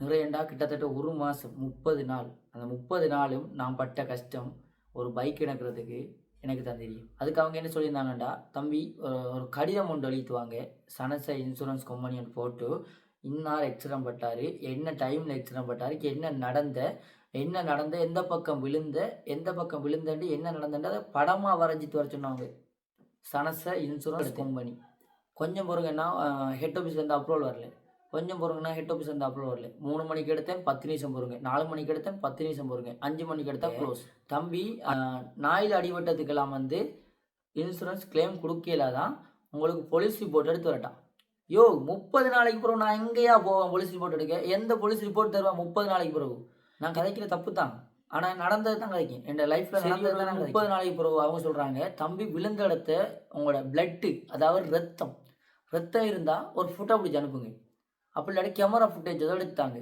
நிறையண்டா கிட்டத்தட்ட ஒரு மாதம் 30 நாள். அந்த 30 நாளும் நான் பட்ட கஷ்டம் ஒரு பைக் எடுக்கிறதுக்கு எனக்கு தான் தெரியும். அதுக்கு அவங்க என்ன சொல்லியிருந்தாங்கண்டா, தம்பி ஒரு கடிதம் ஒன்று எழுதிட்டுவாங்க, சனச இன்சூரன்ஸ் கம்பெனின்னு போட்டு இன்னார் எக்ஸிடென்ட் பட்டார், என்ன டைமில் எக்ஸிடென்ட் பட்டார், என்ன நடந்த எந்த பக்கம் விழுந்தண்டு என்ன நடந்தது படமாக வரைஞ்சிட்டு வர சொன்னாங்க. Sanasa insurance company. கொஞ்சம் பொறுங்கன்னா ஹெட் ஆஃபீஸ்லேருந்து அப்ரூவல் வரல. கொஞ்சம் பொறுங்கன்னா ஹெட் ஆஃபீஸ்லேருந்து அப்ரூவல் வரல. 3 மணிக்கு எடுத்தேன் 10 நிமிஷம் பொறுங்க, 4 மணிக்கு எடுத்தேன் 10 நிமிஷம் பொறுங்க, 5 மணிக்கு எடுத்தால் க்ளோஸ். தம்பி நாயில் அடிபட்டதுக்கெல்லாம் இன்சூரன்ஸ் கிளைம் கொடுக்கலாதான், உங்களுக்கு போலீஸ் ரிப்போர்ட் எடுத்து வரட்டான். 30 நாளைக்கு பிறகு நான் எங்கேயா போவேன் போலீஸ் ரிப்போர்ட் எடுக்க? எந்த போலீஸ் ரிப்போர்ட் தருவேன் 30 நாளைக்கு பிறகு? நான் கதைக்கிற தப்பு தான், ஆனால் நடந்தது தான் கதைக்கும். என் லைஃப்பில் நடந்தது தான். 30 நாளைக்கு பிறகு அவங்க சொல்கிறாங்க, தம்பி விழுந்த இடத்த உங்களோட பிளட்டு, அதாவது ரத்தம் இருந்தால் ஒரு ஃபோட்டோ பிடிச்சி அனுப்புங்க. அப்படி இல்லாட்டி கேமரா ஃபுட்டேஜ் ஏதோ எடுத்தாங்க.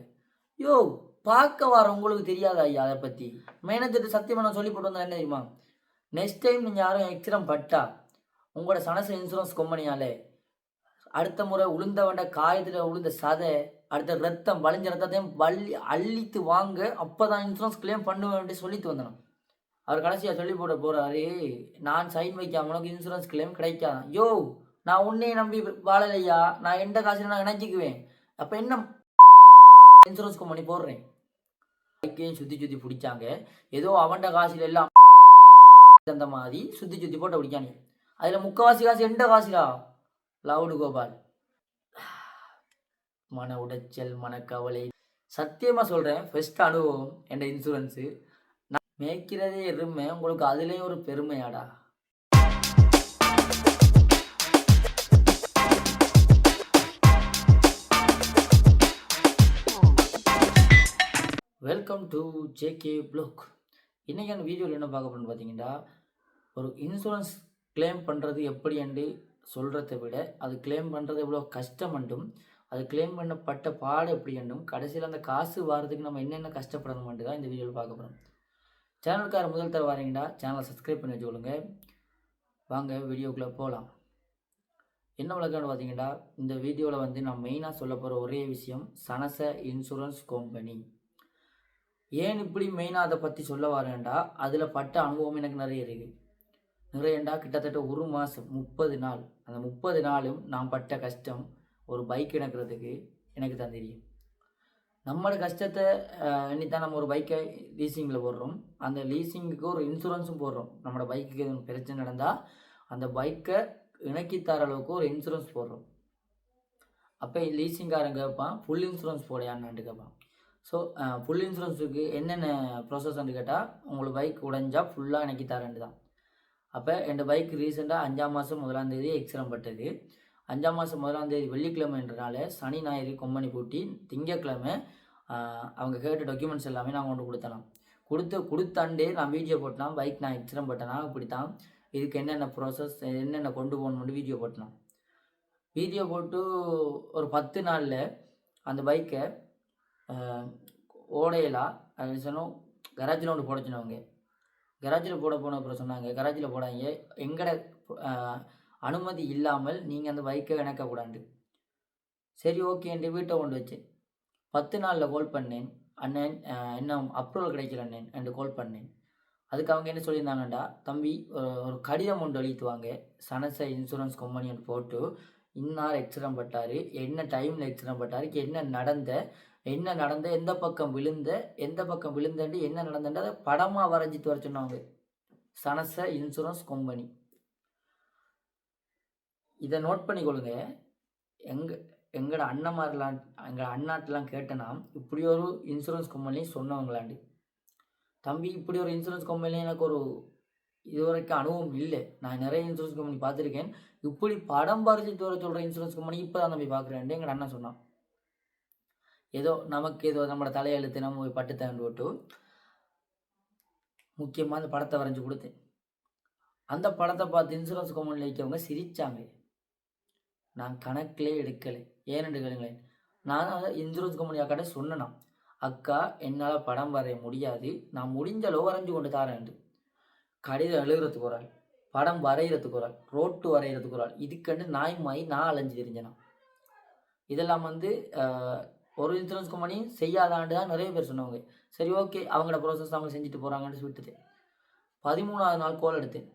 பார்க்க வர உங்களுக்கு தெரியாதா ஐயா? அதை பற்றி மேனேஜர் சத்தியமாக நான் சொல்லி போட்டு வந்தேன். என்ன தெரியுமா, நெக்ஸ்ட் டைம் நீங்கள் யாரும் எக்ஸிடென்ட் பட்டா உங்களோட சனச இன்சூரன்ஸ் கம்பெனியால் அடுத்த முறை உளுந்த காயத்தில் உளுந்த சதை, அடுத்த ரத்தம் வலிஞ்ச ரத்தத்தையும் அள்ளித்து வாங்க, அப்போ தான் இன்சூரன்ஸ் கிளைம் பண்ணுவேன் சொல்லிட்டு வந்தேன். அவர் கடைசியாக சொல்லி போட போகிறாரு, நான் சைன் வைக்காம உனக்கு இன்சூரன்ஸ் கிளைம் கிடைக்காதான். நான் உன்னையே நம்பி வாழலையா, நான் எந்த காசுல நான் நினைச்சிக்குவேன். அப்போ என்ன இன்சூரன்ஸ் கம்பெனி போடுறேன். பைக்கையும் சுற்றி பிடிச்சாங்க. ஏதோ அவன்ட காசில் எல்லாம் அந்த மாதிரி சுற்றி போட்டு பிடிக்கானே. அதில் முக்கால்வாசி காசு எந்த காசுலா? லவுடு கோபால். மன உடைச்சல், மனக்கவலை. சத்தியமாக சொல்கிறேன், ஃபர்ஸ்ட் அனுபவம் என் இன்சூரன்ஸு. நான் மேய்க்கிறதே எருமை, உங்களுக்கு அதுலேயும் ஒரு பெருமையாடா. Welcome to JK blog. இன்றைக்கான வீடியோவில் என்ன பார்க்க போகிறோன்னு பார்த்தீங்கன்னா, ஒரு இன்சூரன்ஸ் கிளைம் பண்ணுறது எப்படி என்று சொல்கிறத விட, அது கிளைம் பண்ணுறது எவ்வளோ கஷ்டம் என்றும், அது கிளைம் பண்ணப்பட்ட பாடு எப்படி என்றும், கடைசியில் அந்த காசு வாரதுக்கு நம்ம என்னென்ன கஷ்டப்படணுமென்று தான் இந்த வீடியோவில் பார்க்க போகிறோம். சேனலுக்கார முதல் தர வாரீங்கன்னா சேனலை சப்ஸ்கிரைப் பண்ணி வச்சுக்கொள்ளுங்க. வாங்க வீடியோக்குள்ளே போகலாம். என்ன வழக்கம்னு பார்த்தீங்கன்னா, இந்த வீடியோவில் நான் மெயினாக சொல்ல போகிற ஒரே விஷயம் சனச இன்சூரன்ஸ் கம்பெனி. ஏன் இப்படி மெயினாக அதை பற்றி சொல்ல வரேன்டா, அதில் பட்ட அனுபவம் எனக்கு நிறையண்டா கிட்டத்தட்ட ஒரு மாதம் 30 நாள். அந்த 30 நாளும் நான் பட்ட கஷ்டம் ஒரு பைக் எடுக்கிறதுக்கு எனக்கு தான் தெரியும். நம்மளோட கஷ்டத்தை எண்ணித்தான் நம்ம ஒரு பைக்கை லீசிங்கில் போடுறோம். அந்த லீசிங்குக்கு ஒரு இன்சூரன்ஸும் போடுறோம். நம்மளோட பைக்குக்கு எதுவும் பிரச்சனை நடந்தால் அந்த பைக்கை இணக்கித்தர அளவுக்கு ஒரு இன்சூரன்ஸ் போடுறோம். அப்போ லீசிங்காரன் கேட்பான், ஃபுல் இன்சூரன்ஸ் போடையான்னு கேட்பான். ஸோ ஃபுல் இன்சூரன்ஸுக்கு என்னென்ன ப்ராசஸ்ன்னு கேட்டால், உங்களுக்கு பைக் உடைஞ்சா ஃபுல்லாக எனக்கு தரேன் தான். அப்போ என் பைக் ரீசெண்டாக 5ஆம் மாதம் 1ஆம் தேதி எக்ஸிடென்ட் பட்டது. 5ஆம் மாதம் 1ஆம் தேதி வெள்ளிக்கிழமைன்றனால சனி ஞாயிறு கம்பெனி பூட்டி, திங்கக்கிழமை அவங்க கேட்ட டாக்குமெண்ட்ஸ் எல்லாமே நான் கொண்டு கொடுத்தாண்டே நான் வீடியோ போட்டேன். பைக் நான் எக்ஸிடென்ட் பட்டேனா இப்படி தான், இதுக்கு என்னென்ன ப்ராசஸ் என்னென்ன கொண்டு போகணும்னு வீடியோ போட்டு ஒரு 10 நாளில் அந்த பைக்கை ஓடையெல்லாம் அது சொன்னோம். கராஜில் ஒன்று போட சொன்னவங்க, கராஜில் போட போன அப்புறம் சொன்னாங்க, கராஜில் போடாங்க, எங்கட அனுமதி இல்லாமல் நீங்கள் அந்த பைக்கை இணக்கக்கூடாது. சரி ஓகே என்று வீட்டை கொண்டு வச்சேன். 10 நாளில் கால் பண்ணேன், அண்ணன் இன்னும் அப்ரூவல் கிடைக்கல அண்ணன் என்று கால் பண்ணேன். அதுக்கு அவங்க என்ன சொல்லியிருந்தாங்கண்டா, தம்பி ஒரு கடிதம் ஒன்று எழுதிட்டுவாங்க, சனச இன்சூரன்ஸ் கம்பெனின்னு போட்டு இன்னார் எக்ஸிடென்ட் பட்டார், என்ன டைமில் எக்ஸிடென்ட் பட்டார், என்ன நடந்த எந்த பக்கம் விழுந்தண்டு என்ன நடந்தது அதை படமாக வரைஞ்சிட்டு வர சொன்னாங்க. Sanasa insurance company. இதை நோட் பண்ணிக்கொள்ளுங்க. எங்களோட அண்ணமாரெலாம் எங்கள் அண்ணாட்டெலாம் கேட்டேன்னா, இப்படி ஒரு இன்சூரன்ஸ் கம்பெனி சொன்னவங்களாண்டு. தம்பி இப்படி ஒரு இன்சூரன்ஸ் கம்பெனி எனக்கு ஒரு இதுவரைக்கும் அனுபவம் இல்லை. நான் நிறைய இன்சூரன்ஸ் கம்பெனி பார்த்துருக்கேன், இப்படி படம் வரைஞ்சிட்டு வர சொல்கிற இன்சூரன்ஸ் கம்பெனி இப்போ தான் தம்பி பார்க்குறேன் எங்கள் அண்ணன் சொன்னான். ஏதோ நம்மளோட தலையெழுத்து நம்ம போய் பட்டு தண்டு விட்டு முக்கியமாக அந்த படத்தை வரைஞ்சி கொடுத்தேன். அந்த படத்தை பார்த்து இன்சூரன்ஸ் கம்பெனியில் வைக்கவங்க சிரித்தாங்க. நான் கணக்கிலே எடுக்கலை. ஏன்னு கேளுங்களேன், நான் இன்சூரன்ஸ் கம்பெனி அக்காட்ட சொன்னேன்னா, அக்கா என்னால் படம் வரைய முடியாது, நான் முடிஞ்ச அளவு வரைஞ்சி கொண்டு தரேன். கடிதம் எழுதுறதுக்கு ஒரு ஆள், படம் வரைகிறதுக்கு ஒரு ஆள், ரோட்டு வரைகிறதுக்கு ஒரு ஆள், இதுக்கண்டு நான் அலைஞ்சு தெரிஞ்சேனா. இதெல்லாம் ஒரு இன்சூரன்ஸ் கம்பெனியும் செய்யாதாண்டு தான் நிறைய பேர் சொன்னவங்க. சரி ஓகே, அவங்களோட ப்ராசஸ் அவங்க செஞ்சுட்டு போகிறாங்கன்னு விட்டுட்டேன். 13வது நாள் கால் எடுத்தேன்.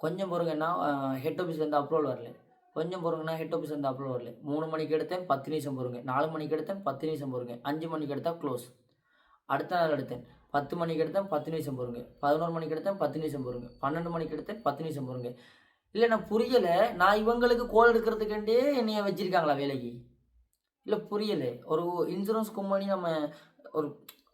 கொஞ்சம் பொறுங்கன்னா ஹெட் ஆஃபீஸ்லேருந்து அப்ரூவல் வரல. கொஞ்சம் பொறுங்கன்னா ஹெட் ஆஃபீஸ்லேருந்து அப்ரூவல் வரல. 3 மணிக்கு எடுத்தேன் 10 நிமிஷம் பொறுங்க. 4 மணிக்கு எடுத்தேன் 10 நிமிஷம் பொறுங்க. 5 மணிக்கு எடுத்தால் க்ளோஸ். அடுத்த நாள் எடுத்தேன் 10 மணிக்கு எடுத்தேன் 10 நிமிஷம் பொறுங்க. 11 மணிக்கு எடுத்தேன் 10 நிமிஷம் பொறுங்க. 12 மணிக்கு எடுத்தேன் 10 நிமிஷம் பொறுங்க. இல்லை நான் புரியலை, நான் இவங்களுக்கு கால் எடுக்கிறதுக்கண்டே என்னைய வச்சிருக்காங்களா வேலைக்கு? இல்லை புரியலை. ஒரு இன்சூரன்ஸ் கம்பெனி நம்ம ஒரு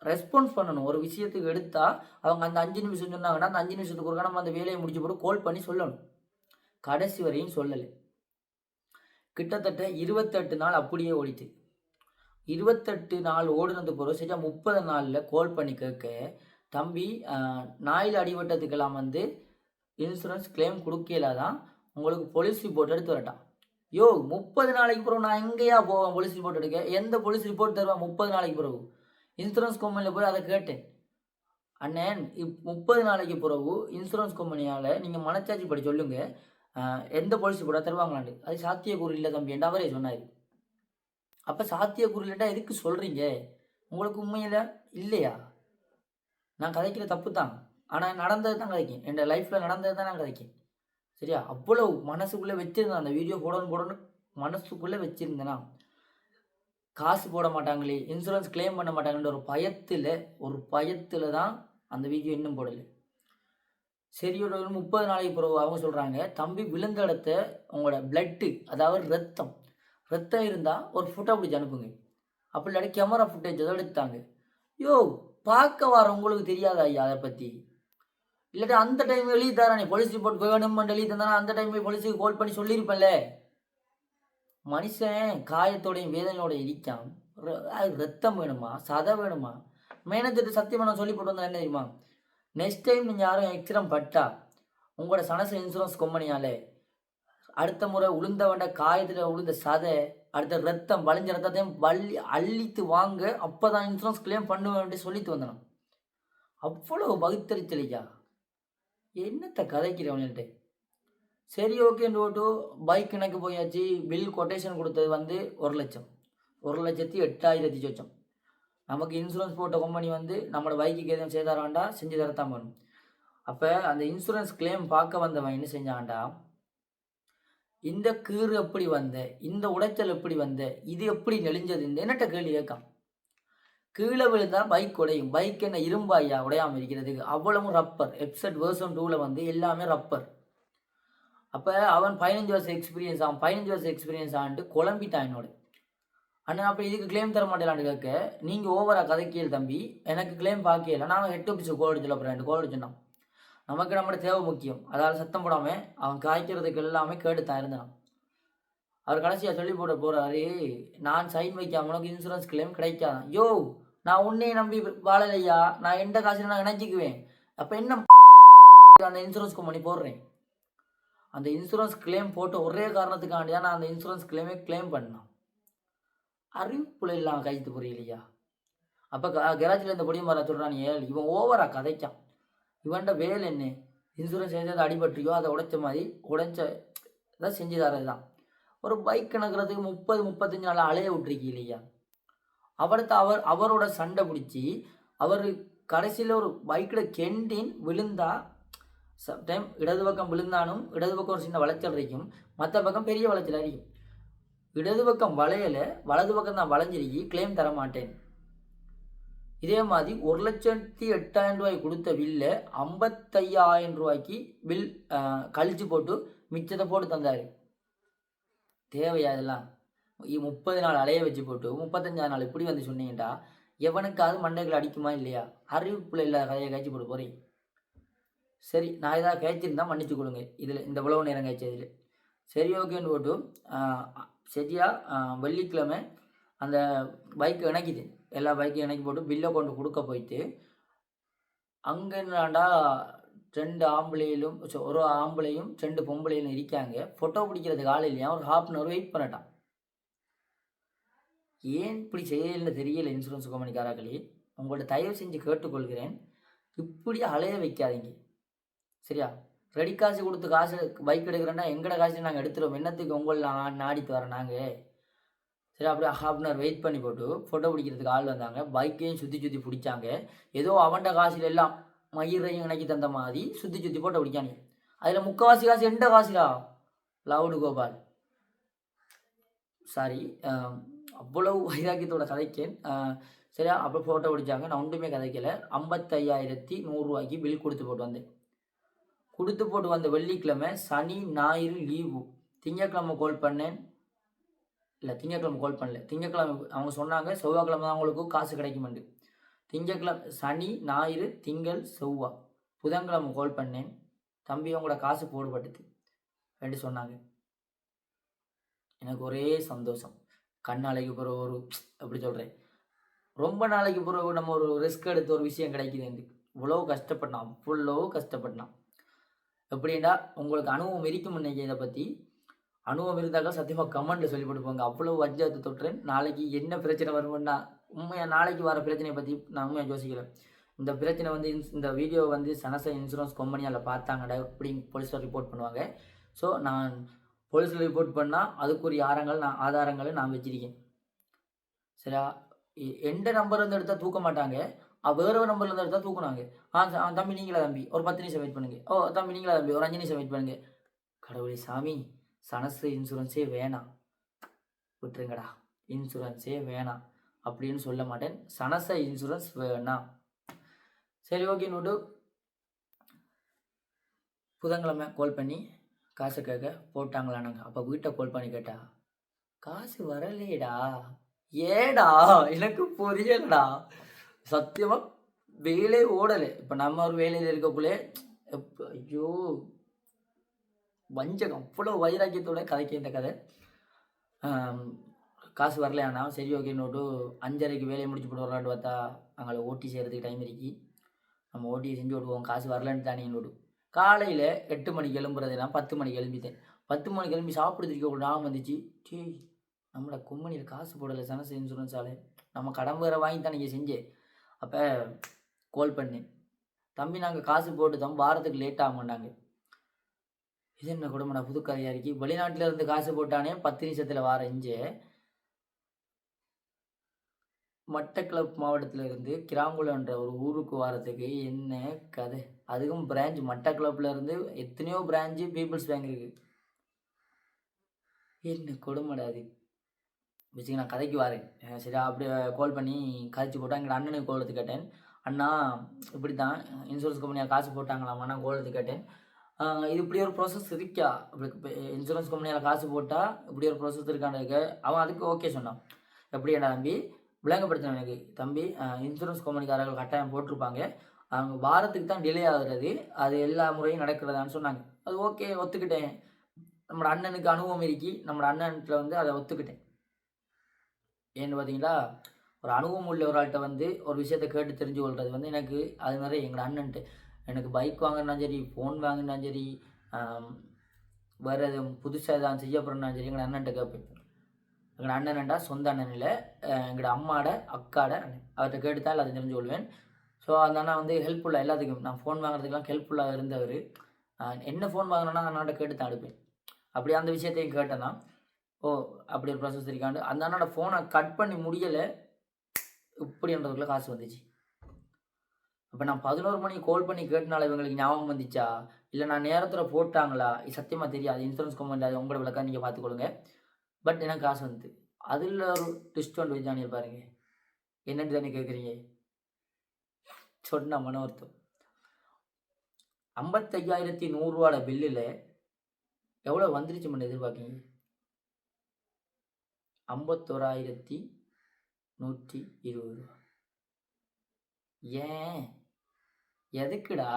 ரெஸ்பான்ஸ் பண்ணணும். ஒரு விஷயத்துக்கு எடுத்தால் அவங்க அந்த 5 நிமிஷம் சொன்னாங்கன்னா அந்த 5 நிமிஷத்துக்கு ஒருக்கா நம்ம அந்த வேலையை முடிச்சு போட்டு கால் பண்ணி சொல்லணும். கடைசி வரையும் சொல்லலை. கிட்டத்தட்ட 28 நாள் அப்படியே ஓடிட்டு 28 நாள் ஓடுனது பிறகு சரியா 30 நாளில் கால் பண்ணி கேட்க, தம்பி நாயில் அடிபட்டதுக்கெல்லாம் வந்து இன்சூரன்ஸ் கிளைம் கொடுக்கல தான், உங்களுக்கு போலீஸ் ரிப்போர்ட் எடுத்து வரட்டான். யோ 30 நாளைக்கு பிறகு நான் எங்கேயா போவேன் போலீஸ் ரிப்போர்ட் எடுக்க? எந்த போலீஸ் ரிப்போர்ட் தருவேன் 30 நாளைக்கு பிறகு? இன்சூரன்ஸ் கம்பெனியில் போய் அதை கேட்டேன். அண்ணன் 30 நாளைக்கு பிறகு இன்சூரன்ஸ் கம்பெனியால் நீங்கள் மனச்சாட்சி படி சொல்லுங்கள், எந்த போலீஸ் ரிப்போர்ட்டாக தருவாங்களாண்டு. அது சாத்தியக்கூறு இல்லை தம்பி என்று அவரே சொன்னார். அப்போ சாத்தியக்கூறு இல்லைட்டா எதுக்கு சொல்கிறீங்க? உங்களுக்கு உண்மையில் இல்லையா? நான் கதைக்கிற தப்பு தான், ஆனால் நடந்தது தான் கதைக்கேன். என் லைஃப்பில் நடந்தது தான் நான் கதைக்கேன். சரியா? அவ்வளோ மனசுக்குள்ளே வச்சுருந்தேன். அந்த வீடியோ போடணும் மனசுக்குள்ளே வச்சுருந்தேன்னா, காசு போட மாட்டாங்களே, இன்சூரன்ஸ் கிளைம் பண்ண மாட்டாங்கன்ற ஒரு பயத்தில் தான் அந்த வீடியோ இன்னும் போடலை. சரி, ஒரு 30 நாளைக்கு பிறகு அவங்க சொல்கிறாங்க, தம்பி விழுந்த இடத்த உங்களோட பிளட்டு, அதாவது ரத்தம் இருந்தால் ஒரு ஃபோட்டோ பிடிச்சி அனுப்புங்க. அப்படி இல்லாட்டி கேமரா ஃபுட்டேஜ் எதாவது எடுத்தாங்க. யோ பார்க்க வர உங்களுக்கு தெரியாதா ஐயா அதை பற்றி? இல்லாட்டி அந்த டைம் எழுதி தரானே போலீஸ் ரிப்போர்ட் வேணும்னு எழுதி தந்தானே அந்த டைம் போலீஸுக்கு கால் பண்ணி சொல்லியிருப்பேன்ல. மனுஷன் காயத்தோடையும் வேதனையோடையும் இருக்கான். ரத்தம் வேணுமா, சதை வேணுமா? மேனேஜர் சத்தியமாக நான் சொல்லி போட்டு வந்தேன் என்ன தெரியுமா? நெக்ஸ்ட் டைம் நீங்கள் யாரும் எக்ஸிடம் பட்டா உங்களோட சனச இன்சூரன்ஸ் கம்பெனியால் அடுத்த முறை உளுந்த காயத்தில் உளுந்த சதை, அடுத்த ரத்தம் வலிஞ்ச ரத்தத்தையும் அள்ளித்து வாங்க, அப்போ தான் இன்சூரன்ஸ் கிளைம் பண்ணுவேன் சொல்லிட்டு வந்தேன். அவ்வளோ பகுத்தறிச்சலையா? என்னத்தை கதைக்கிறவன்ட்டு. சரி ஓகேன்னு போட்டு பைக் எனக்கு போயாச்சு. பில் கொட்டேஷன் கொடுத்தது வந்து 1,00,000, 1,08,000 சொச்சம். நமக்கு இன்சூரன்ஸ் போட்ட கம்பெனி வந்து நம்மளோட பைக்குக்கு எதுவும் செய்தாராண்டா செஞ்சு தரத்தான் வேணும். அப்போ அந்த இன்சூரன்ஸ் கிளைம் பார்க்க வந்தவன் என்ன செஞ்சான்டா, இந்த கீறு எப்படி வந்த, இந்த உடைச்சல் எப்படி வந்த, இது எப்படி நெளிஞ்சதுன்னு என்னட்ட கேள்வி கேட்கான். கீழே விழுந்தா பைக் உடையும். பைக் என்ன இரும்பாயா உடையாமல் இருக்கிறதுக்கு? அவ்வளவும் ரப்பர். எப்செட் வெர்ஷன் 2ல் வந்து எல்லாமே ரப்பர். அப்போ அவன் 15 வருஷம் எக்ஸ்பீரியன்ஸ் ஆண்டு குழம்பிட்டான் என்னோட. ஆனால் அப்போ இதுக்கு கிளைம் தர மாட்டேலான்னு கேட்க, நீங்கள் ஓவராக கதைக்கியல் தம்பி, எனக்கு கிளைம் பார்க்கல. நான் ஹெட் ஆஃபீஸுக்கு கோல் அடிச்சல, அப்புறம் 2 கோல் அடிச்சுனான். நமக்கு நம்மளோட தேவை முக்கியம். அதால் சத்தம் போடாமல் அவன் காய்க்கிறதுக்கு எல்லாமே கேட்டு தான் இருந்தான். அவர் கடைசியாக சொல்லி போகிறாரு, நான் சைன் வைக்காம உனக்கு இன்சூரன்ஸ் கிளைம் கிடைக்காதான். யோ நான் உன்னையே நம்பி வாழலையா? நான் எந்த காசுல நான் இணைச்சிக்குவேன். அப்போ என்ன அந்த இன்சூரன்ஸ் கம்பெனி போடுறேன்? அந்த இன்சூரன்ஸ் கிளைம் போட்ட ஒரே காரணத்துக்காண்டியா நான் அந்த இன்சூரன்ஸ் கிளைம் பண்ணேன். அறிவிப்புல இல்லாமல் கழித்து புரியலையா? அப்போ கராஜில் இருந்த பொடியும் வர சொல்கிறான், இவன் ஓவராக கதைக்கான். இவன்ட வேலை என்ன? இன்சூரன்ஸ் எதாவது அடிபட்டியோ அதை உடைச்ச மாதிரி தான் செஞ்சு தரது தான். ஒரு பைக் கணக்கிறதுக்கு 30-35 நாள் அலைய விட்டுருக்கீ இல்லையா? அவரோட சண்டை பிடிச்சி அவர் கடைசியில் ஒரு பைக்கில் கெண்டின் விழுந்தா, டைம் இடது பக்கம் விழுந்தானும் இடது பக்கம் ஒரு சின்ன வளைச்சல் இருக்கும், மற்ற பக்கம் பெரிய வளைச்சல் அறியும். இடது பக்கம் வளையலை, வலது பக்கம் தான் வளைஞ்சிருக்கி, கிளைம் தர மாட்டேன். இதே மாதிரி 1,08,000 ரூபாய் கொடுத்த பில்லை 55,000 ரூபாய்க்கு பில் கழிச்சு போட்டு மிச்சத்தை போட்டு தந்தார். தேவையா இதெல்லாம்? 30 நாள் அலைய வச்சு போட்டு 35 நாள் இப்படி வந்து சொன்னீங்கடா, எவனுக்காவது மண்டைகள் அடிக்குமா இல்லையா? அறிவிப்புல இல்லாத கதையை காய்ச்சி போட்டு போகிறேன். சரி, நான் ஏதாவது கேய்ச்சிருந்தா மன்னிச்சு கொடுங்க, இதில் இந்த உழவு நேரம் காய்ச்சதில். சரி ஓகேன்னு போட்டு சரியா வெள்ளிக்கிழமை அந்த பைக்கை இணைக்கிது. எல்லா பைக்கையும் இணைக்கி போட்டு பில்லை கொண்டு கொடுக்க போயிட்டு, அங்கே என்னடா 2 ஆம்பளையிலும் ஒரு ஆம்பளையும் 2 பொம்பளையிலும் இருக்காங்க. ஃபோட்டோ பிடிக்கிறதுக்கு ஆள் இல்லையா? ஒரு ½ வெயிட் பண்ணட்டான். ஏன் இப்படி செய்யலன்னு தெரியல இன்சூரன்ஸ் கம்பெனிக்காரர்களே. உங்கள்ட்ட தயவு செஞ்சு கேட்டுக்கொள்கிறேன், இப்படி அலைய வைக்காதீங்க சரியா? ரெடி காசு கொடுத்து காசு பைக் எடுக்கிறேன்னா எங்கட காசு நாங்கள் எடுத்துருவோம். என்னத்துக்கு உங்களை நாடித்து வரோம் நாங்கள்? சரி அப்படியே ஹாஃப் அன் ஹவர் வெயிட் பண்ணி போட்டு ஃபோட்டோ பிடிக்கிறதுக்கு ஆள் வந்தாங்க. பைக்கையும் சுற்றி சுற்றி பிடிச்சாங்க. ஏதோ அவன்ட காசில் எல்லாம் மயிரையும் இணக்கி தந்த மாதிரி சுற்றி சுற்றி ஃபோட்டோ பிடிக்கானே. அதில் முக்கால்வாசி காசு எந்த காசுடா லவுடு கோபால். சாரி, அவ்வளவு வைராக்கியத்தோட கதைக்கேன். சரியா அப்போ ஃபோட்டோ பிடிச்சாங்க. நான் ஒன்றுமே கதைக்கலை. 55,100 பில் கொடுத்து போட்டு வந்தேன். கொடுத்து போட்டு வந்த வெள்ளிக்கிழமை சனி ஞாயிறு லீவு. திங்கக்கிழமை கால் பண்ணேன். இல்லை திங்கக்கிழமை கால் பண்ணல. திங்கக்கிழமை அவங்க சொன்னாங்க செவ்வாய்க்கிழமை தான் அவங்களுக்கு காசு கிடைக்குமெண்டு. திங்கக்கிழமை சனி ஞாயிறு திங்கள் செவ்வாய் புதன்கிழமை கால் பண்ணேன். தம்பி அவங்களோட காசு போடப்பட்டது ரெண்டு சொன்னாங்க. எனக்கு ஒரே சந்தோஷம். கண்ணாலைக்கு பிறகு ஒரு எப்படி சொல்கிறேன், ரொம்ப நாளைக்கு பிறகு நம்ம ஒரு ரிஸ்க் எடுத்து ஒரு விஷயம் கிடைக்குது. எனக்கு இவ்வளோ கஷ்டப்பட்டான், அவ்வளோ கஷ்டப்பட்டான். எப்படின்னா உங்களுக்கு அனுபவம் இருக்கும் இன்னைக்கு இதை பற்றி. அனுபவம் இருந்தாக்கா சத்தியமாக கமெண்ட்டில் சொல்லி போட்டுப்பாங்க. அவ்வளோ வஜ்ஜாத்து தொட்டுறேன். நாளைக்கு என்ன பிரச்சனை வரும்னா உண்மையாக நாளைக்கு வர பிரச்சனையை பற்றி நான் உண்மையாக யோசிக்கல. இந்த பிரச்சனை வந்து இந்த வீடியோ வந்து சனச இன்சூரன்ஸ் கம்பெனியால் பார்த்தாங்கடா இப்படின்னு போலீஸில் ரிப்போர்ட் பண்ணுவாங்க. ஸோ நான் போலீஸில் ரிப்போர்ட் பண்ணால் அதுக்குரிய ஆதாரங்களை நான் வச்சிருக்கேன். சரியா, எந்த நம்பர்லேருந்து எடுத்தால் தூக்க மாட்டாங்க, வேற ஒரு நம்பர்லேருந்து எடுத்தால் தூக்குனாங்க. தம்பி நீங்களா தம்பி ஒரு 10 நிமிஷம் வெயிட் பண்ணுங்க. தம்பி நீங்களா தம்பி ஒரு 5 நிமிஷம் வெயிட் பண்ணுங்க. கடவுளே சாமி, சனசு இன்சூரன்ஸே வேணாம், விட்டுருங்கடா, இன்சூரன்ஸே வேணாம் அப்படின்னு சொல்ல மாட்டேன். சனச இன்சூரன்ஸ் வேணாம். சரி ஓகே நோட்டு. புதன்கிழமை கால் பண்ணி காசு கேட்க போட்டாங்களா நாங்கள். அப்போ வீட்டை கால் பண்ணி கேட்டா காசு வரலையேடா. ஏடா எனக்கு புரியலடா. சத்தியமாக வேலை ஓடலை. இப்போ நம்ம ஒரு வேலையில் இருக்கக்குள்ளே ஐயோ வஞ்சகம், அவ்வளோ வைராக்கியத்தோட கதைக்க இந்த கதை. காசு வரலையாண்ணா. சரி ஓகே நோட்டு 5:30க்கு வேலையை முடிச்சு போட்டு வரலான்னு பார்த்தா அங்கே ஓட்டி செய்கிறதுக்கு டைம் இருக்கி. நம்ம ஓட்டியை செஞ்சு விடுவோம், காசு வரலன்னு தானே நோட்டு. காலையில் 8 மணிக்கு எழும்புறது, நான் 10 மணிக்கு எழும்பிட்டேன். 10 மணிக்கு எழும்பி சாப்பிடுறதுக்கு ஒரு ஞாபகம் வந்துச்சு. நம்மளோட கும்பனியில் காசு போடலை சனச இன்சூரன்ஸால், நம்ம கடன் வேறு வாங்கி தான் நீங்கள் செஞ்சேன். அப்போ கால் பண்ணேன், தம்பி நாங்கள் காசு போட்டு தான் வாரத்துக்கு லேட் ஆக மாட்டாங்க. இது என்ன குடும்பம், புது கதையாக இருக்கு. வெளிநாட்டில் இருந்து காசு போட்டானே 10 நிமிஷத்தில் வார இஞ்சே மட்டக்களப்பு மாவட்டத்தில் இருந்து கிராங்குளம்ன்ற ஒரு ஊருக்கு வாரத்துக்கு என்ன கதை. அதுக்கும் பிரான்ச் மட்டக்களப்பில் இருந்து எத்தனையோ பிரான்ச்சு பீப்புள்ஸ் பேங்க் இருக்குது. என்ன கொடுமடாது வச்சுக்க. நான் கதைக்கு வரேன். சரியா அப்படியே கால் பண்ணி கதைச்சி போட்டால் எங்கள் அண்ணனுக்கு கோல் எடுத்து கேட்டேன். அண்ணா இப்படி தான் இன்சூரன்ஸ் கம்பெனியாக காசு போட்டாங்களாமா. நான் கோல் எடுத்து கேட்டேன். இது இப்படி ஒரு ப்ராசஸ் இருக்கா, இப்படி இன்சூரன்ஸ் கம்பெனியால் காசு போட்டால் இப்படி ஒரு ப்ராசஸ் இருக்கான்னு அவன் அதுக்கு ஓகே சொன்னான். எப்படி என்ன தம்பி விளங்கப்படுத்தின எனக்கு, தம்பி இன்சூரன்ஸ் கம்பெனிக்காரர்கள் கட்டாயம் போட்டிருப்பாங்க, அவங்க வாரத்துக்கு தான் டிலே ஆகுறது, அது எல்லா முறையும் நடக்கிறதான்னு சொன்னாங்க. அது ஓகே ஒத்துக்கிட்டேன். நம்மளோட அண்ணனுக்கு அனுபவம் இருக்கி நம்மளோட அண்ணன்கிட்ட வந்து அதை ஒத்துக்கிட்டேன். ஏன்னு பார்த்தீங்களா, ஒரு அனுபவம் உள்ள ஒரு ஆள்கிட்ட வந்து ஒரு விஷயத்தை கேட்டு தெரிஞ்சு கொள்வது வந்து எனக்கு அது மாதிரி எங்களோட அண்ணன்ட்டு. எனக்கு பைக் வாங்கினா சரி, ஃபோன் வாங்கினா சரி, வேறு எதுவும் புதுசாக எதாவது செய்ய போகிறேன்னா சரி, எங்கள் அண்ணன்ட்ட கேட்பேன். எங்கள் அண்ணன்டா சொந்த அண்ணன் இல்லை, எங்களோட அம்மாவோட அக்காவோட அண்ணன். அவர்கிட்ட கேட்டுத்தான் அதை தெரிஞ்சு கொள்வேன். ஸோ அந்த அண்ணா வந்து ஹெல்ப்ஃபுல்லாக எல்லாத்துக்கும், நான் ஃபோன் வாங்குறதுக்கெலாம் ஹெல்ப்ஃபுல்லாக இருந்தவர். என்ன ஃபோன் வாங்கினோன்னா அண்ணாட்ட கேட்டு தான் எடுப்பேன். அப்படி அந்த விஷயத்தையும் கேட்டேன்னா அப்படி ஒரு ப்ராசஸ் இருக்காண்டு அந்த அண்ணோட ஃபோனை கட் பண்ணி முடியலை இப்படின்றதுக்குள்ளே காசு வந்துச்சு. அப்போ நான் 11 மணிக்கு கால் பண்ணி கேட்டனால இவங்களுக்கு ஞாபகம் வந்துச்சா, இல்லை நான் நேரத்தில் போட்டாங்களா, சத்தியமாக தெரியாது. இன்சூரன்ஸ் கம்பெனி அது உங்களோட விளக்கம் நீங்கள் பார்த்துக்கொள்ளுங்க. பட் எனக்கு காசு வந்து அதில் ஒரு ட்விஸ்ட் ஒன்று வச்சானே பாருங்க. என்னட்டு தானே கேட்குறீங்க, சொன்ன மன வருத்தம். 55,100 பில்லில் எவ்வளோ வந்துருச்சு மண்ணு எதிர்பார்க்கீங்க? 51,120. ஏன் எதுக்குடா?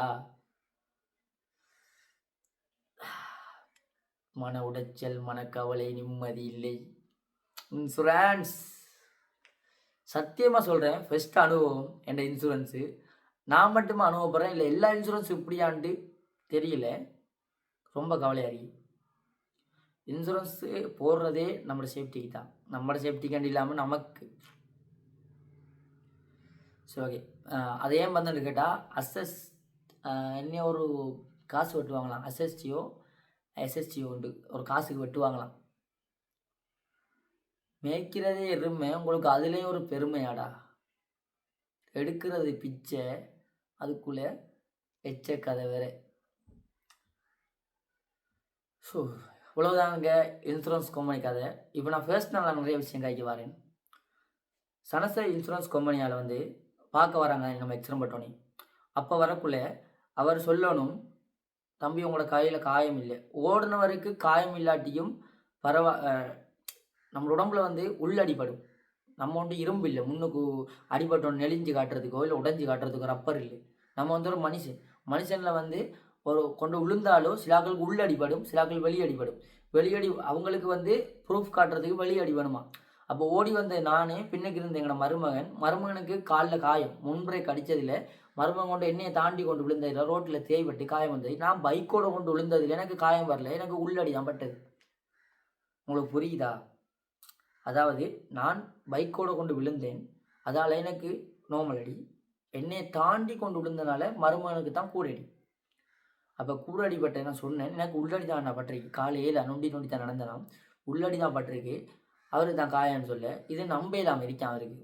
மன உடைச்சல், மனக்கவலை, நிம்மதி இல்லை. இன்சூரன்ஸ் சத்தியமாக சொல்கிறேன், ஃபஸ்ட் அனுபவம் என் இன்சூரன்ஸு. நான் மட்டுமே அனுபவப்படுறேன், இல்லை எல்லா இன்சூரன்ஸும் இப்படியாண்டு தெரியல. ரொம்ப கவலையாக இருக்கு. இன்சூரன்ஸு போடுறதே நம்மளோட சேஃப்டிக்கு தான், நம்மளோட சேஃப்டிக்காண்டி இல்லாமல் நமக்கு. சரி ஓகே, அதை ஏன் வந்துட்டு கேட்டால் என்ன ஒரு காசு வெட்டுவாங்களாம். எஸ்எஸ்டிஓ உண்டு, ஒரு காசுக்கு வெட்டுவாங்களாம். மேய்க்கிறதே எருமை, உங்களுக்கு அதுலேயும் ஒரு பெருமையாடா? எடுக்கிறது பிச்சை, அதுக்குள்ளே எச்ச கதை வேற. ஸோ இவ்வளோதாங்க இன்சூரன்ஸ் கம்பெனி கதை. இப்போ நான் பர்சனலாக நிறைய விஷயம் கைக்கு வரேன். சனசை இன்சூரன்ஸ் கம்பெனியால் வந்து பார்க்க வராங்க நம்ம எக்ஸ்ரம் பட்டோனே. அப்போ வரக்குள்ளே அவர் சொல்லணும், தம்பி உங்களோட கையில் காயம் இல்லை. ஓடுனவருக்கு காயம் இல்லாட்டியும் நம்ம உடம்புல வந்து உள்ளடிப்படும். நம்ம வந்து இரும்பு இல்லை, முன்னுக்கு அடிபட்டோன்னு நெளிஞ்சு காட்டுறதுக்கோ இல்லை உடஞ்சி காட்டுறதுக்கோ ரப்பர் இல்லை. நம்ம வந்து ஒரு மனுஷனில் வந்து ஒரு கொண்டு விழுந்தாலோ சிலாக்களுக்கு உள்ளடிப்படும், சிலாக்கள் வெளியடிப்படும். அவங்களுக்கு வந்து ப்ரூஃப் காட்டுறதுக்கு வெளியடி வேணுமா. அப்போ ஓடி வந்த நானே பின்னுக்கு இருந்த எங்களோட மருமகனுக்கு காலில் காயம், முன்பிரேக் அடித்ததில் மருமகன் கொண்டு என்னையை தாண்டி கொண்டு விழுந்ததில் ரோட்டில் தேய்பட்டு காயம் வந்தது. நான் பைக்கோடு கொண்டு விழுந்ததில் எனக்கு காயம் வரல, எனக்கு உள்ளடி தான் பட்டது. உங்களுக்கு புரியுதா? அதாவது நான் பைக்கோடு கொண்டு விழுந்தேன், அதால் எனக்கு நோமல் அடி. என்னையை தாண்டி கொண்டு விழுந்தனால மருமகனுக்கு தான் கூடடி. அப்போ கூடடி பட்டேன். நான் சொன்னேன், எனக்கு உள்ளடி தான் நான் பட்டிருக்கு. காலையில் நொண்டி தான் நடந்தேன், உள்ளடி தான் பட்டிருக்கு. அவருக்கு தான் காயம்னு சொல்ல இது நம்பையிலாமல் இருக்கேன் அவருக்கு.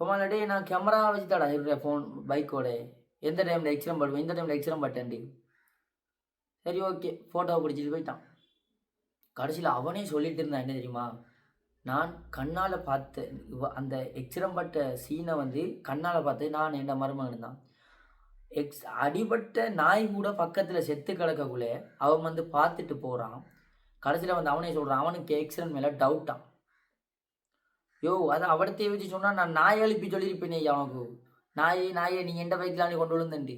பொம்மாலடே நான் கேமரா வச்சு தாடா இருக்கிறேன் ஃபோன் பைக்கோட. எந்த டைமில் எக்ஸ்ரம் படுவேன், இந்த டைமில் எக்ஸ்ரம் பட்டேன்டி. சரி ஓகே, ஃபோட்டோவை பிடிச்சிட்டு போயிட்டான். கடைசியில் அவனே சொல்லிட்டு இருந்தான், என்ன தெரியுமா, நான் கண்ணால் பார்த்த அந்த எக்ஸ்ரம் பட்ட சீனை வந்து கண்ணால் பார்த்து நான் என் மருமகன் தான். அடிபட்ட நாய் கூட பக்கத்தில் செத்து கிடக்கக்குள்ளே அவன் வந்து பார்த்துட்டு போகிறான். கடைசியில் வந்து அவனே சொல்கிறான், அவனுக்கு எக்ஸ்ரன் மேலே டவுட்டான். யோ அதை அவடத்தையே வச்சு சொன்னால் நான் நாய் எழுப்பி சொல்லியிருப்பேனே அவனுக்கு. நாயே நீங்கள் எந்த பைக்கில் கொண்டு விழுந்தண்டி.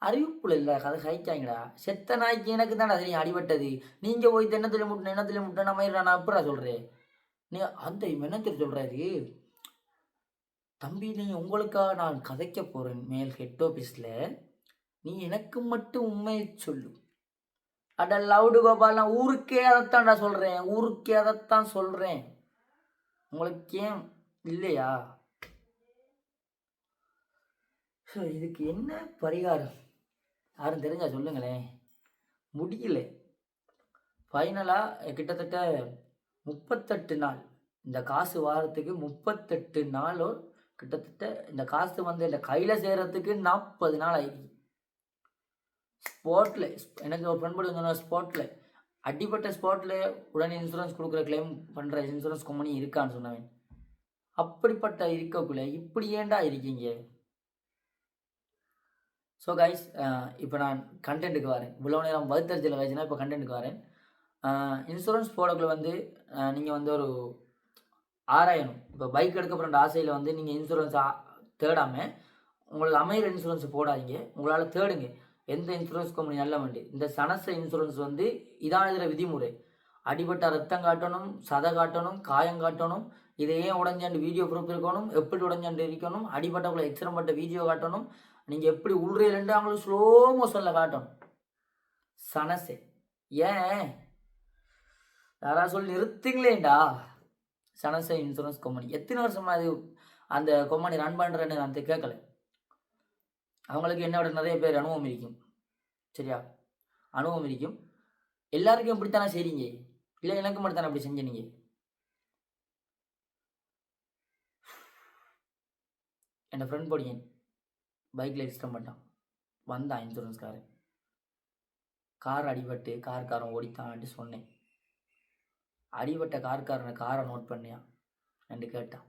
அறிவிப்புல இல்லை கதை கைக்காங்கடா. செத்த நாய்க்கு எனக்கு தான் அது நீ அடிபட்டது. நீங்கள் போய் தென்னத்தில் முட்டை நம்ம நான் எப்படா சொல்கிறேன். நீ அந்த மென்னத்தில் சொல்கிறாரு, தம்பி நீ உங்களுக்காக நான் கதைக்க போகிறேன் மேல் ஹெட் ஆஃபீஸில், நீ எனக்கு மட்டும் உண்மையை சொல்லு. அட லவுடு கோபால், நான் ஊருக்கே அதைத்தான்டா சொல்கிறேன், ஊருக்கே அதைத்தான் சொல்கிறேன். உங்களுக்கு ஏன் இல்லையா? இதுக்கு என்ன பரிகாரம் யாரும் தெரிஞ்சா சொல்லுங்களேன். முடியல. ஃபைனலாக கிட்டத்தட்ட 38 நாள், இந்த காசு வாரத்துக்கு 38 நாளோ கிட்டத்தட்ட இந்த காசு வந்து இந்த கையில் சேர்கிறதுக்கு 40 நாள் ஆகிடுச்சு. ஸ்பாட்டில் எனக்கு ஒரு ஃப்ரெண்ட் சொன்ன ஸ்பாட்டில் அடிப்பட்ட ஸ்பாட்டில் உடனே இன்சூரன்ஸ் கொடுக்குற கிளைம் பண்ணுற இன்சூரன்ஸ் கம்பெனி இருக்கான்னு சொன்னவன். அப்படிப்பட்ட இருக்கக்குள்ளே இப்படி ஏண்டா இருக்கீங்க? ஸோ கைஸ், இப்போ நான் கண்டென்ட்டுக்கு வரேன். இவ்வளோ நேரம் வகுத்தறிச்சல் வச்சுன்னா இப்போ கண்டென்ட்டுக்கு வரேன். இன்சூரன்ஸ் போடக்குள்ள வந்து நீங்கள் வந்து ஒரு ஆராயணும். இப்போ பைக் எடுக்க போகிற ஆசையில் வந்து நீங்கள் இன்சூரன்ஸ் தேடாமல் உங்களுக்கு அமைகிற இன்சூரன்ஸ் போடாதீங்க. உங்களால் தேடுங்க எந்த இன்சூரன்ஸ் கம்பெனி நல்ல வண்டி. இந்த சனச இன்சூரன்ஸ் வந்து இதான் இதில் விதிமுறை. அடிபட்ட ரத்தம் காட்டணும், சதை காட்டணும், காயம் காட்டணும், இதை ஏன் உடஞ்சாண்டு வீடியோ ப்ரூஃப் இருக்கணும், எப்படி உடஞ்சாண்டு இருக்கணும், அடிபட்டக்குள்ள எக்ஸ்ரம் பட்ட வீடியோ காட்டணும், நீங்கள் எப்படி உள்றையிலேருந்து அவங்களுக்கு ஸ்லோ மோஷனில் காட்டணும். சனசே ஏன் யாராவது சொல்லி நிறுத்துங்களேண்டா. சனசை இன்சூரன்ஸ் கம்பெனி எத்தனை வருஷமா அது அந்த கம்பெனி ரன் பண்ணுறேன்னு நான் கேட்கல. அவங்களுக்கு என்னோட நிறைய பேர் அனுபவம் இருக்கும், சரியா? அனுபவம் இருக்கும். எல்லாருக்கும் இப்படித்தானே செய்றீங்க, இல்லை எனக்கு மட்டும் தானே அப்படி செஞ்ச நீங்க? என் ஃப்ரெண்ட் போடியன் பைக்கில் எக்ஸ்ட்ரம் பண்ணிட்டான். வந்தான் இன்சூரன்ஸ்காரன், கார் அடிபட்டு கார்காரன் ஓடித்தான்ட்டு சொன்னேன். அடிபட்ட கார்காரனை காரை நோட் பண்ணியா என்று கேட்டான்.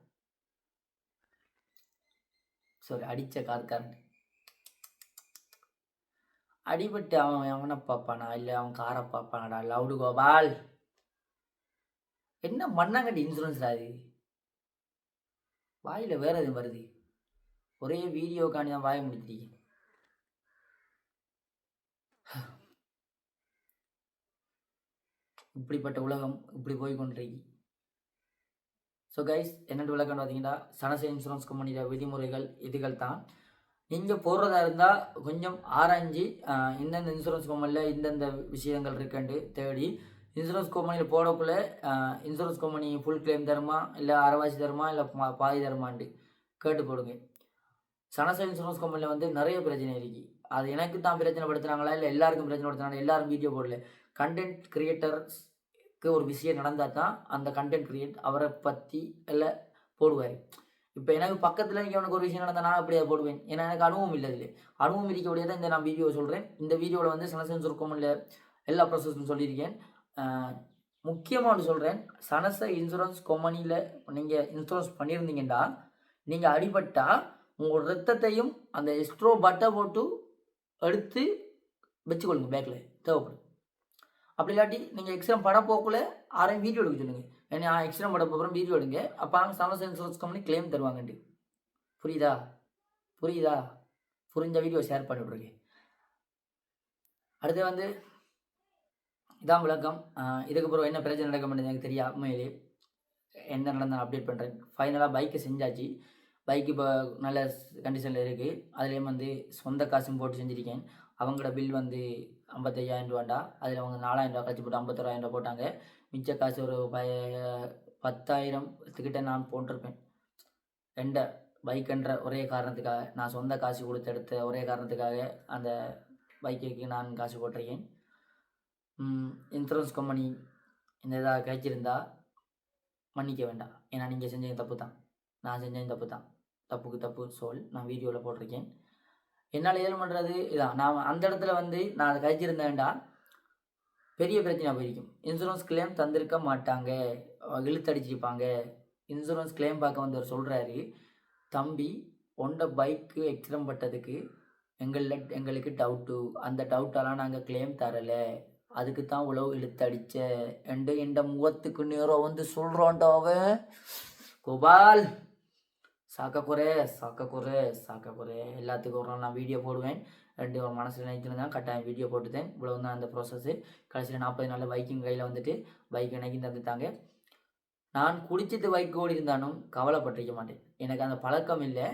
சாரி, அடித்த கார்காரன். அடிபட்டு அவனை பார்ப்பானா இல்லை அவன் காரை பார்ப்பானாடா? லவுடு கோபால், என்ன மண்ணாங்கட்டி இன்சூரன்ஸ் அது? வாயில் வேற எதுவும் வருது, ஒரே வீடியோக்காண்டி தான் வாய முடிச்சிருக்கீங்க. இப்படிப்பட்ட உலகம் இப்படி போய் கொண்டிருக்கு. ஸோ கைஸ், என்னென்று விளக்கம் பார்த்தீங்கன்னா, சனசை இன்சூரன்ஸ் கம்பெனியோட விதிமுறைகள் இதுகள் தான். நீங்கள் போடுறதா இருந்தால் கொஞ்சம் ஆராய்ஞ்சி இந்தந்த இன்சூரன்ஸ் கம்பெனியில் இந்தந்த விஷயங்கள் இருக்குன்னு தேடி இன்சூரன்ஸ் கம்பெனியில் போடக்குள்ளே இன்சூரன்ஸ் கம்பெனி ஃபுல் கிளைம் தருமா இல்லை அரைவாசி தருமா இல்லை பாதி தருமான்ட்டு கேட்டு போடுங்க. சனசை இன்சூரன்ஸ் கம்பெனியில் வந்து நிறைய பிரச்சனை இருக்குது. அது எனக்கு தான் பிரச்சனை படுத்துனாங்களா இல்லை எல்லாருக்கும் பிரச்சனை படுத்துனாங்க? எல்லாரும் வீடியோ போடல. கண்டென்ட் கிரியேட்டர்ஸ் ஒரு விஷயம் நடந்தால் தான் அந்த கண்டென்ட் கிரியேட் அவரை பற்றி எல்லாம் போடுவார். இப்போ எனக்கு பக்கத்தில் எனக்கு ஒரு விஷயம் நடந்தால் நான் அப்படி அதை போடுவேன். ஏன்னா எனக்கு அனுபவம் இல்லை இதில். அனுபவம் இருக்கக்கூடிய தான் இந்த நான் வீடியோ சொல்கிறேன். இந்த வீடியோவில் வந்து சனசன் சுருக்கமில்ல எல்லா ப்ராசஸும் சொல்லியிருக்கேன். முக்கியமாக ஒன்று சொல்கிறேன். சனச இன்சூரன்ஸ் கம்பெனியில் நீங்கள் இன்சூரன்ஸ் பண்ணியிருந்தீங்கன்னா நீங்கள் அடிபட்டால் உங்கள் ரத்தத்தையும் அந்த எஸ்ட்ரோ பட்டை போட்டு எடுத்து வச்சுக்கொள்ளுங்க பேக்கில் தேவைப்படும். அப்படி இல்லாட்டி நீங்கள் எக்ஸ்ட்ரம் பட போக்குள்ள ஆரையும் வீடியோ எடுக்க சொல்லுங்கள். ஏன்னா எக்ஸ்ட்ரம் பட போகிறோம் வீடியோ எடுங்க. அப்போ சனச இன்சூரன்ஸ் கம்பெனி கிளைம் தருவாங்கண்டு. புரியுதா? புரிஞ்ச வீடியோ ஷேர் பண்ணி விட்ருக்கேன். அடுத்து வந்து இதான் விளக்கம். இதுக்கு அப்புறம் என்ன பிரச்சனை நடக்க மாட்டேங்குது எனக்கு தெரியாது. உண்மையிலே என்ன நடந்தாலும் அப்டேட் பண்ணுறேன். ஃபைனலாக பைக்கை செஞ்சாச்சு. பைக்கு இப்போ நல்ல கண்டிஷனில் இருக்குது. அதுலேயும் வந்து சொந்த காசும் போட்டு செஞ்சுருக்கேன். அவங்களோட பில் வந்து 55,000 ரூபாண்டா. அதில் அவங்க 4,000 ரூபா கழிச்சு போட்டு 51,000 ரூபா போட்டாங்க. மிச்ச காசு ஒரு 10,000 நான் போட்டிருப்பேன். பைக்குன்ற ஒரே காரணத்துக்காக, நான் சொந்த காசு கொடுத்து எடுத்த ஒரே காரணத்துக்காக அந்த பைக்குக்கு நான் காசு போட்டிருக்கேன். இன்சூரன்ஸ் கம்பெனி இந்த இதாக கிடைச்சிருந்தா மன்னிக்க வேண்டாம். ஏன்னா நீங்கள் செஞ்சது தப்பு தான், நான் செஞ்சது தப்பு தான். தப்புக்கு தப்பு நான் வீடியோவில் போட்டிருக்கேன். என்னால் ஏழு பண்ணுறது இதான். நான் அந்த இடத்துல வந்து நான் அதை கழிச்சிருந்தேன்டா பெரிய பிரச்சனை போயிருக்கும். இன்சூரன்ஸ் கிளைம் தந்திருக்க மாட்டாங்க, இழுத்தடிச்சிருப்பாங்க. இன்சூரன்ஸ் கிளைம் பார்க்க வந்தவர் சொல்கிறாரு, தம்பி உண்ட பைக்கு எக்ஸிடென்ட் பட்டதுக்கு எங்களுக்கு டவுட்டு, அந்த டவுட்டெல்லாம் நாங்கள் கிளைம் தரலை, அதுக்கு தான் உழவு இழுத்தடிச்ச எந்த முகத்துக்கு நேரம் வந்து சொல்கிறான்டாவே. கோபால் சாக்க குறை எல்லாத்துக்கும் ஒரு நாள் நான் வீடியோ போடுவேன். ஒரு மனசில் நினைச்சிருந்தேன், கட்டாயம் வீடியோ போட்டுத்தேன். இவ்வளோ தான் அந்த ப்ராசஸ்ஸு. கடைசியில் 40 நாளில் பைக்கிங் கையில் வந்துட்டு பைக் எனக்கு தந்துட்டாங்க. நான் குடிச்சிட்டு பைக் ஓடி இருந்தாலும் கவலைப்பட்டிருக்க மாட்டேன். எனக்கு அந்த பழக்கம் இல்லை.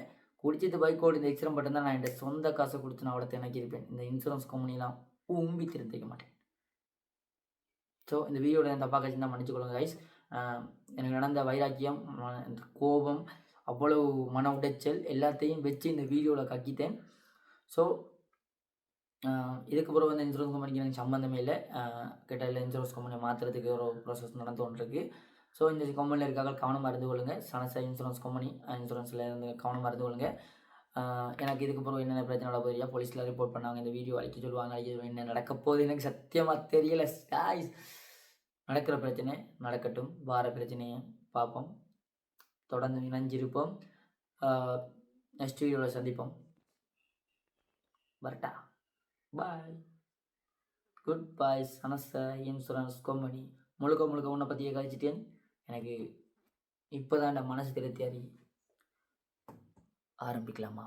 குடிச்சிட்டு பைக் ஓடி இந்த எக்ஸிடென்ட் பட்டிருந்தால் நான் என் சொந்த காசை கொடுத்து நான் அவ்வளோ எனக்கு இருப்பேன். இந்த இன்சூரன்ஸ் கம்பெனிலாம் ஊம்பி திருத்திக்க மாட்டேன். ஸோ இந்த வீடியோட தப்பாக கழிச்சு தான் மன்னிச்சுக்கொள்ளுங்க கைஸ். எனக்கு நடந்த வைராக்கியம், கோபம், அவ்வளவு மன உடைச்சல் எல்லாத்தையும் வச்சு இந்த வீடியோவில் கக்கித்தேன். ஸோ இதுக்கு பிறகு வந்து இன்சூரன்ஸ் கம்பெனிக்கு எனக்கு சம்மந்தமே இல்லை. கிட்ட இன்சூரன்ஸ் கம்பெனியை மாற்றுறதுக்கு ஒரு ப்ராசஸ் நடந்து கொண்டிருக்கு. ஸோ இந்த கம்பெனியில் இருக்காக கவனமாக இருந்து கொள்ளுங்கள். சனச இன்சூரன்ஸ் கம்பெனி இன்சூரன்ஸில் இருந்து கவனமாக இருந்து கொள்ளுங்கள். எனக்கு இதுக்கு பிறகு என்னென்ன பிரச்சனை நடக்க போறியா போலீஸில் ரிப்போர்ட் பண்ணாங்க, இந்த வீடியோ அழிக்க சொல்லுவாங்க, என்ன நடக்க போகுது எனக்கு சத்தியமாக தெரியல. நடக்கிற பிரச்சனை நடக்கட்டும், வார பிரச்சனையை பார்ப்போம், தொடர்ந்து இணைஞ்சிருப்போம். நெக்ஸ்ட் வீடியோவில் சந்திப்போம். வரட்டா, பாய், குட் பாய். சனச இன்சூரன்ஸ் கம்பெனி முழுக்க உன்னை பற்றியே கழிச்சிட்டேன். எனக்கு இப்போ தான் மனசு திருப்தி ஆரம்பிக்கலாமா?